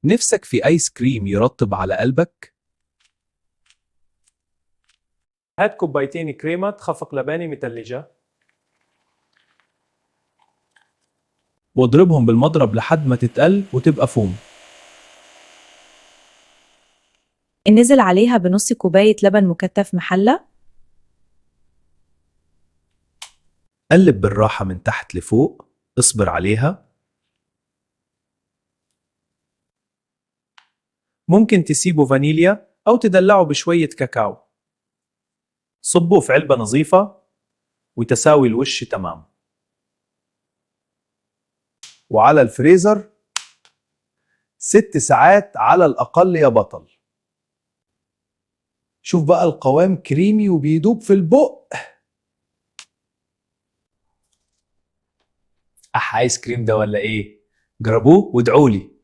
نفسك في آيس كريم يرطب على قلبك؟ هات كوبايتين كريمة خفق لباني متلجة. واضربهم بالمضرب لحد ما تتقل وتبقى فوم. نزل عليها بنص كوباية لبن مكتف محلى. قلب بالراحة من تحت لفوق، اصبر عليها. ممكن تسيبه فانيليا أو تدلعه بشوية كاكاو. صبه في علبة نظيفة وتساوي الوش تمام. وعلى الفريزر 6 ساعات على الأقل يا بطل. شوف بقى القوام كريمي وبيدوب في البق. آيس كريم ده ولا إيه؟ جربوه وادعولي.